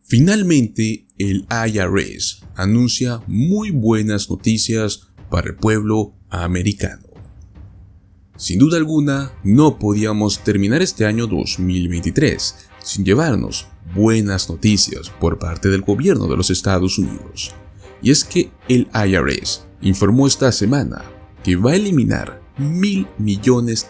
Finalmente, el IRS anuncia muy buenas noticias para el pueblo americano. Sin duda alguna, no podíamos terminar este año 2023 sin llevarnos buenas noticias por parte del gobierno de los Estados Unidos. Y es que el IRS informó esta semana que va a eliminar $1.000 millones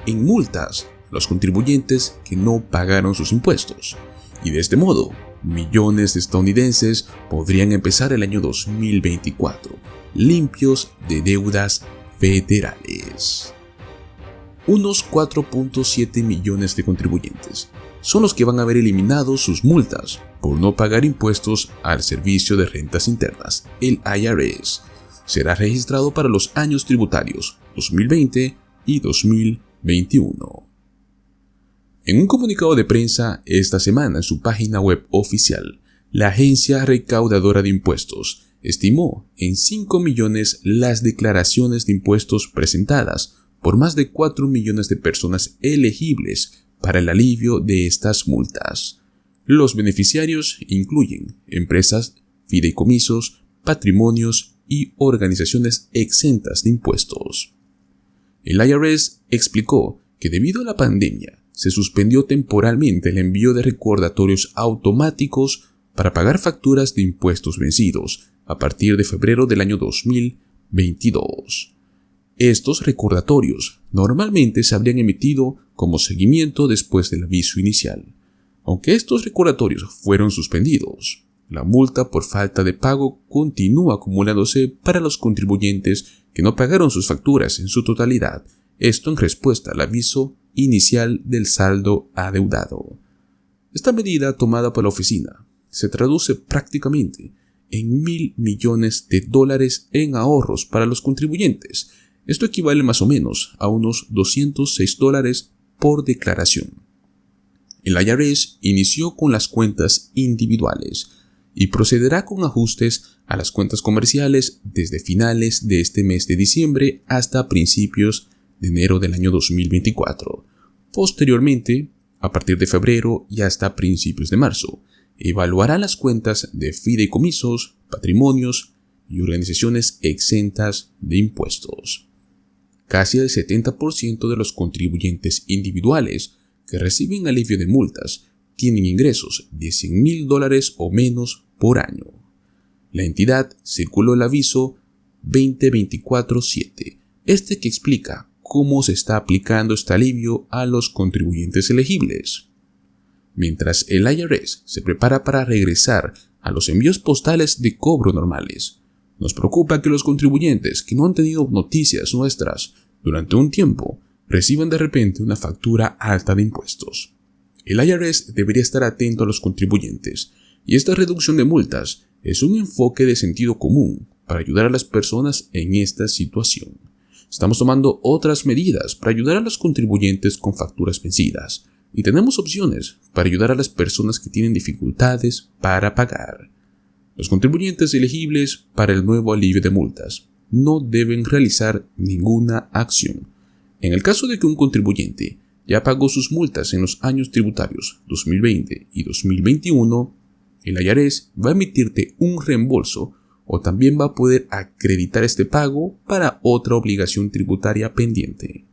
en multas a los contribuyentes que no pagaron sus impuestos. Y de este modo, millones de estadounidenses podrían empezar el año 2024 limpios de deudas federales. Unos 4.7 millones de contribuyentes son los que van a ver eliminados sus multas por no pagar impuestos al Servicio de Rentas Internas, el IRS. Será registrado para los años tributarios 2020 y 2021. En un comunicado de prensa esta semana en su página web oficial, la agencia recaudadora de impuestos estimó en 5 millones las declaraciones de impuestos presentadas por más de 4 millones de personas elegibles para el alivio de estas multas. Los beneficiarios incluyen empresas, fideicomisos, patrimonios y organizaciones exentas de impuestos. El IRS explicó que debido a la pandemia, se suspendió temporalmente el envío de recordatorios automáticos para pagar facturas de impuestos vencidos a partir de febrero del año 2022. Estos recordatorios normalmente se habrían emitido como seguimiento después del aviso inicial. Aunque estos recordatorios fueron suspendidos, la multa por falta de pago continúa acumulándose para los contribuyentes que no pagaron sus facturas en su totalidad, esto en respuesta al aviso inicial del saldo adeudado. Esta medida tomada por la oficina se traduce prácticamente en $1.000 millones en ahorros para los contribuyentes. Esto equivale más o menos a unos $206 por declaración. El IRS inició con las cuentas individuales y procederá con ajustes a las cuentas comerciales desde finales de este mes de diciembre hasta principios de enero del año 2024. Posteriormente, a partir de febrero y hasta principios de marzo, evaluará las cuentas de fideicomisos, patrimonios y organizaciones exentas de impuestos. Casi el 70% de los contribuyentes individuales que reciben alivio de multas tienen ingresos de $100,000 o menos por año. La entidad circuló el aviso 2024-7, que explica cómo se está aplicando este alivio a los contribuyentes elegibles. Mientras el IRS se prepara para regresar a los envíos postales de cobro normales, nos preocupa que los contribuyentes que no han tenido noticias nuestras durante un tiempo reciban de repente una factura alta de impuestos. El IRS debería estar atento a los contribuyentes, y esta reducción de multas es un enfoque de sentido común para ayudar a las personas en esta situación. Estamos tomando otras medidas para ayudar a los contribuyentes con facturas vencidas, y tenemos opciones para ayudar a las personas que tienen dificultades para pagar. Los contribuyentes elegibles para el nuevo alivio de multas no deben realizar ninguna acción. En el caso de que un contribuyente ya pagó sus multas en los años tributarios 2020 y 2021, el IRS va a emitirte un reembolso o también va a poder acreditar este pago para otra obligación tributaria pendiente.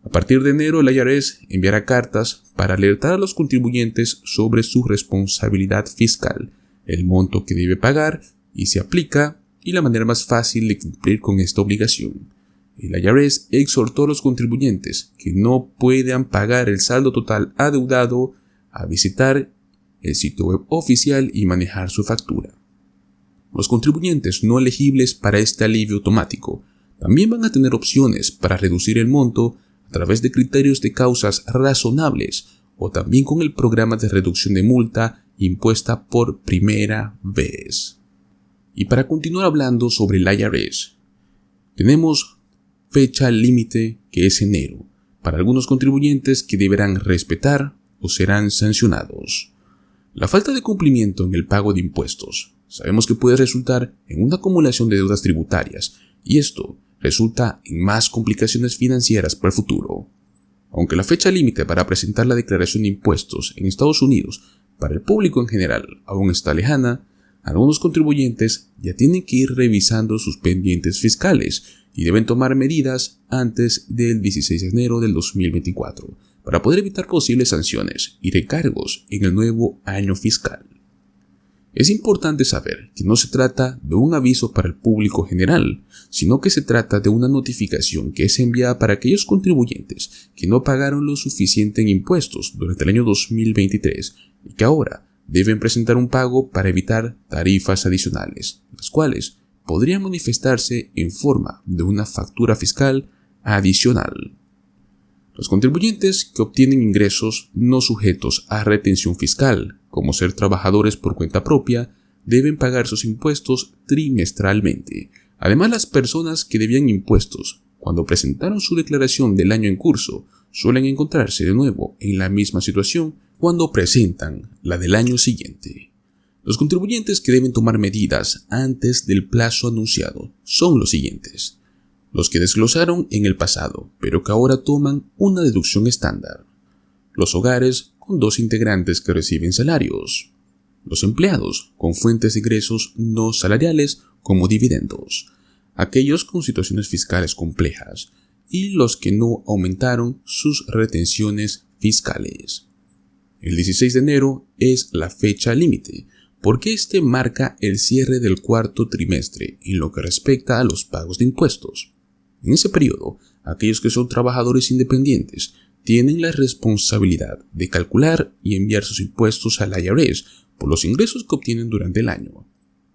A partir de enero, el IRS enviará cartas para alertar a los contribuyentes sobre su responsabilidad fiscal, el monto que debe pagar y se aplica y la manera más fácil de cumplir con esta obligación. El IRS exhortó a los contribuyentes que no puedan pagar el saldo total adeudado a visitar el sitio web oficial y manejar su factura. Los contribuyentes no elegibles para este alivio automático también van a tener opciones para reducir el monto a través de criterios de causas razonables o también con el programa de reducción de multa impuesta por primera vez. Y para continuar hablando sobre el IRS, tenemos fecha límite que es enero para algunos contribuyentes que deberán respetar o serán sancionados. La falta de cumplimiento en el pago de impuestos sabemos que puede resultar en una acumulación de deudas tributarias y esto resulta en más complicaciones financieras para el futuro. Aunque la fecha límite para presentar la declaración de impuestos en Estados Unidos para el público en general aún está lejana, algunos contribuyentes ya tienen que ir revisando sus pendientes fiscales y deben tomar medidas antes del 16 de enero del 2024 para poder evitar posibles sanciones y recargos en el nuevo año fiscal. Es importante saber que no se trata de un aviso para el público general, sino que se trata de una notificación que es enviada para aquellos contribuyentes que no pagaron lo suficiente en impuestos durante el año 2023 y que ahora deben presentar un pago para evitar tarifas adicionales, las cuales podrían manifestarse en forma de una factura fiscal adicional. Los contribuyentes que obtienen ingresos no sujetos a retención fiscal, como ser trabajadores por cuenta propia, deben pagar sus impuestos trimestralmente. Además, las personas que debían impuestos cuando presentaron su declaración del año en curso suelen encontrarse de nuevo en la misma situación cuando presentan la del año siguiente. Los contribuyentes que deben tomar medidas antes del plazo anunciado son los siguientes: los que desglosaron en el pasado, pero que ahora toman una deducción estándar; los hogares con 2 integrantes que reciben salarios; los empleados con fuentes de ingresos no salariales como dividendos; aquellos con situaciones fiscales complejas; y los que no aumentaron sus retenciones fiscales. El 16 de enero es la fecha límite, porque este marca el cierre del cuarto trimestre en lo que respecta a los pagos de impuestos. En ese periodo, aquellos que son trabajadores independientes tienen la responsabilidad de calcular y enviar sus impuestos al IRS por los ingresos que obtienen durante el año.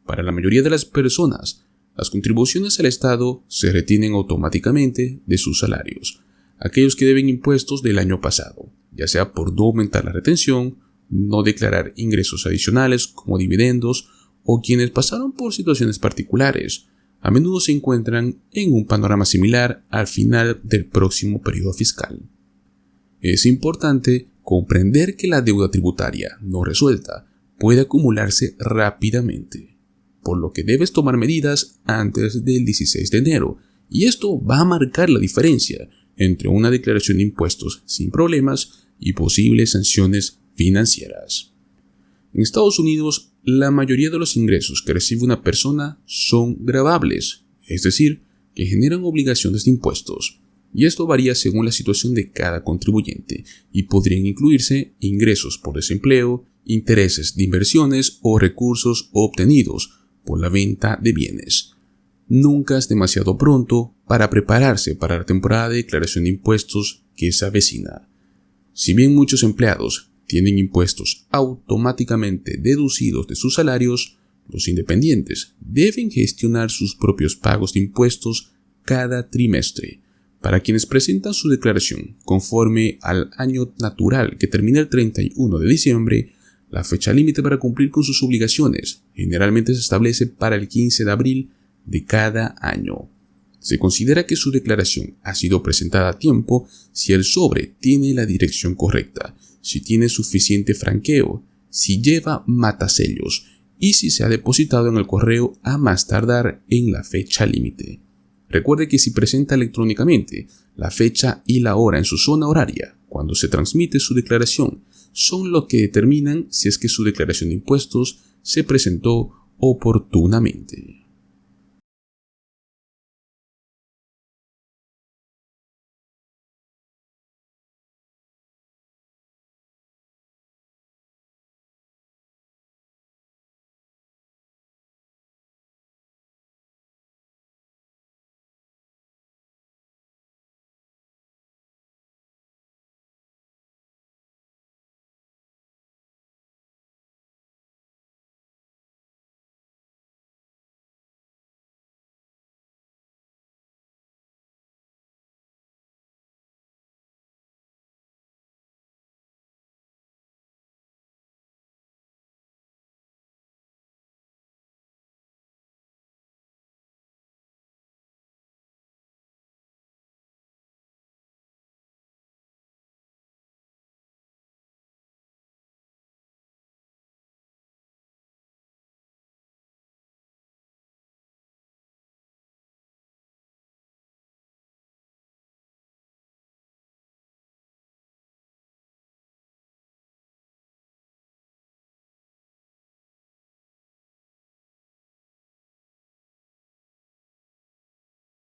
Para la mayoría de las personas, las contribuciones al Estado se retienen automáticamente de sus salarios. Aquellos que deben impuestos del año pasado, ya sea por no aumentar la retención, no declarar ingresos adicionales como dividendos, o quienes pasaron por situaciones particulares, a menudo se encuentran en un panorama similar al final del próximo periodo fiscal. Es importante comprender que la deuda tributaria no resuelta puede acumularse rápidamente, por lo que debes tomar medidas antes del 16 de enero, y esto va a marcar la diferencia entre una declaración de impuestos sin problemas y posibles sanciones financieras. En Estados Unidos, la mayoría de los ingresos que recibe una persona son gravables, es decir, que generan obligaciones de impuestos, y esto varía según la situación de cada contribuyente, y podrían incluirse ingresos por desempleo, intereses de inversiones o recursos obtenidos por la venta de bienes. Nunca es demasiado pronto para prepararse para la temporada de declaración de impuestos que se avecina. Si bien muchos empleados tienen impuestos automáticamente deducidos de sus salarios, los independientes deben gestionar sus propios pagos de impuestos cada trimestre. Para quienes presentan su declaración conforme al año natural que termina el 31 de diciembre, la fecha límite para cumplir con sus obligaciones generalmente se establece para el 15 de abril de cada año. Se considera que su declaración ha sido presentada a tiempo si el sobre tiene la dirección correcta, si tiene suficiente franqueo, si lleva matasellos y si se ha depositado en el correo a más tardar en la fecha límite. Recuerde que si presenta electrónicamente la fecha y la hora en su zona horaria cuando se transmite su declaración son lo que determinan si es que su declaración de impuestos se presentó oportunamente.